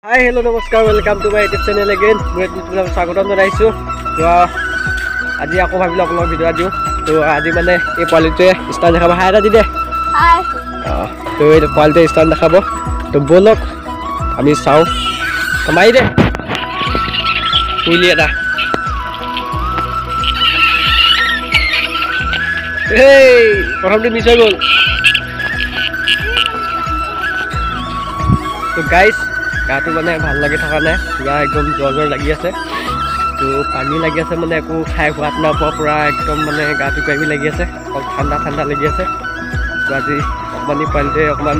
Hi, hello, namaskar. Welcome to my YouTube channel again. Moi তোমাক স্বাগতম জনাইছো। তো আজি আকৌ ভাবিলো আপোনাক ভিডিও দিও। তো আজি মানে এই পোৱালিটোৱে ষ্টান দেখাব। হাই এটা দি দে। হাই। তো এই পোৱালিটোৱে ষ্টান দেখাব। তো বলক আমি চাও। মাৰি দে। কুইলি এটা। এই প্ৰথমটো মিছ হৈ গ'ল। তো গাইস গাটো মানে ভাল লাগি থকা নাই, পুৰা একদম জ্বৰ লাগি আছে। তো পানী লাগি আছে মানে একো খাই খোৱাত নাপাওঁ, পুৰা একদম মানে গাটো কিবা লাগি আছে, ঠাণ্ডা ঠাণ্ডা লাগি আছে। তো আজি অকণমান পোৱালিটোৱে অকণমান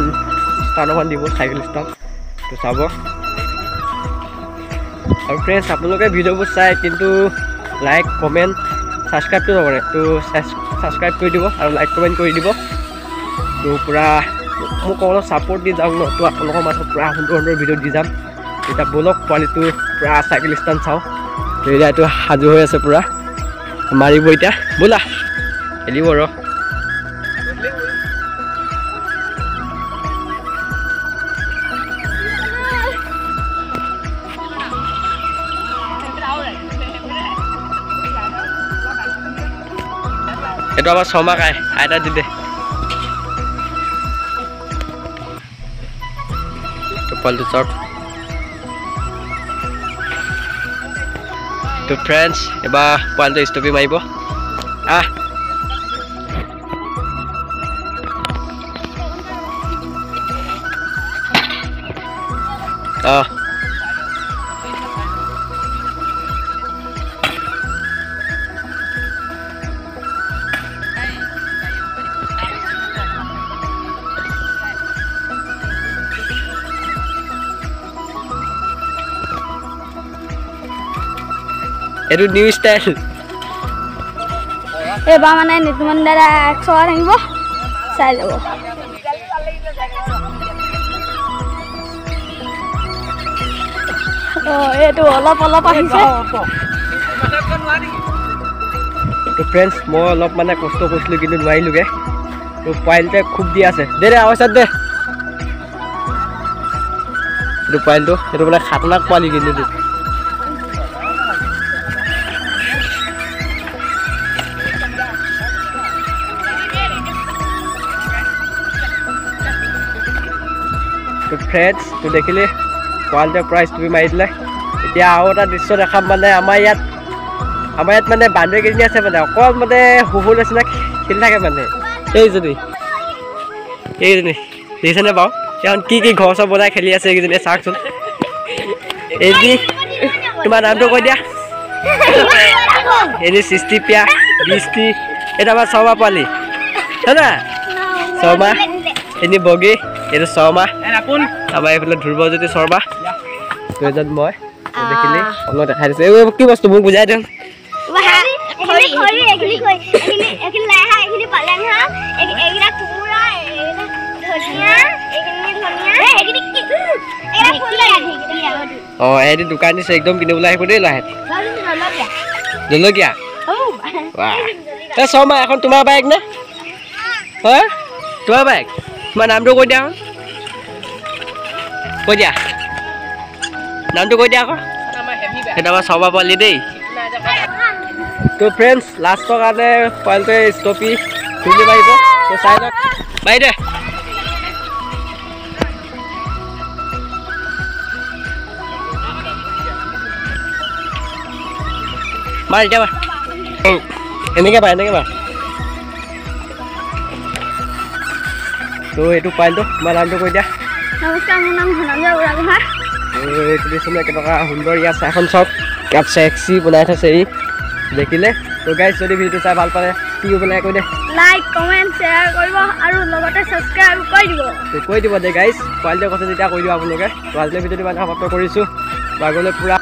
ষ্টান অকণমান দিব, চাইকেল ষ্টান। তো চাব। আৰু ফ্ৰেণ্ডছ আপোনালোকে ভিডিঅ'বোৰ চাই কিন্তু লাইক কমেণ্ট ছাবস্ক্ৰাইবটো নকৰে। তো ছাবস্ক্ৰাইব কৰি দিব আৰু লাইক কমেণ্ট কৰি দিব। তো পুৰা মোক অলপ ছাপোৰ্ট দি যাওক ন। তো আপোনালোকৰ মাজত পুৰা সুন্দৰ সুন্দৰ ভিডিঅ' দি যাম। এতিয়া বলক পোৱালিটো পুৰা চাইকেল ষ্টান চাওঁ। তো এতিয়া এইটো সাজু হৈ আছে, পুৰা মাৰিব এতিয়া। ব'লা খেলিব ৰ। এইটো আমাৰ শৰ্মা কাই আইতা দি দে। পোৱালিটো চৰ্ট। তো ফ্ৰেণ্ডছ এবাৰ পোৱালিটো ষ্টপি মাৰিব। এইটো নিউ ষ্টাইল। এবাৰ মানে নিতুমন দাদা 100 থাকিব, চাই ল'ব। এইটো অলপ অলপ আহিছে। তো ফ্ৰেণ্ডছ মই অলপ মানে কষ্ট কৰিছিলোঁ কিন্তু নোৱাৰিলোগৈ। তো পোৱালিটোৱে খুব দি আছে। দে দে আৱাজত দে। এইটো পোৱালিটো এইটো মানে খাতৰনাক পোৱালি কিন্তু এইটো। তো ফ্ৰেণ্ডছ তো দেখিলে পোৱালিটোৱে প্ৰাইজ তুমি মাৰি দিলে। এতিয়া আৰু এটা দৃশ্য দেখাম, মানে আমাৰ ইয়াত মানে বান্দৰ কেইজনী আছে, মানে অকল মানে সৰু নিচিনা খেলি থাকে মানে। এইজনী দেখিছেনে বাৰু? এখন কি কি ঘৰ চৰ বনাই খেলি আছে এইকেইজনীয়ে, চাওকচোন। এই তোমাৰ নামটো কৈ দিয়া। এই সৃষ্টিপ্ৰিয়া, বৃষ্টি, এইটো আমাৰ শৰ্মা পোৱালি হয়। শৰ্মা এনে বগী, এইটো শৰ্মা। আমাৰ এইফালে ধ্ৰুৱজ্যোতি শৰ্মা। তো এজন মই দেখিলে অলপ দেখাই দিছে। এই কি বস্তু মোক বুজাই দিয়ক। এহেঁতি দোকান দিছে, একদম কিনিবলৈ আহিব দেই লাহে। জলকীয়া এই শৰ্মা এখন তোমাৰ বাইক নে? হয় তোমাৰ বাইক। তোমাৰ নামটো কৈ দিয়া, কৈ দিয়া নামটো কৈ দিয়া আকৌ। সেইটো আমাৰ শৰ্মা পোৱালি দেই। তো ফ্ৰেণ্ডছ লাষ্টৰ কাৰণে পোৱালিটোৱে ষ্টপি খুলি মাৰিব। তো চাই লওক, মাৰি দে। মাৰ এতিয়া মাৰ। এনেকৈ মাৰ, এনেকৈ মাৰ। তো এইটো পোৱালিটো তোমাৰ নামটো কৈ দিয়া। নমস্কাৰ, মোৰ নাম ধনঞ্জয় বুঢ়াগোহাঁই। এইটো দিছিলে কেনেকুৱা সুন্দৰ ইয়াত চাইখন চাওক, ইয়াত চেক্সি বনাই থৈছে ই দেখিলে। তো গাইজ যদি ভিডিঅ'টো চাই ভাল পালে কি কৰিব লাগে কৈ দে। লাইক কমেণ্ট শ্বেয়াৰ কৰিব আৰু লগতে ছাবস্ক্ৰাইব কৰি দিব। তো কৈ দিব দে গাইজ, পোৱালিটোৰ কথা যেতিয়া কৈ দিব আপোনালোকে। তো আজিলৈ ভিডিঅ'টো মানে সমাপ্ত কৰিছোঁ। আগলৈ পুৰা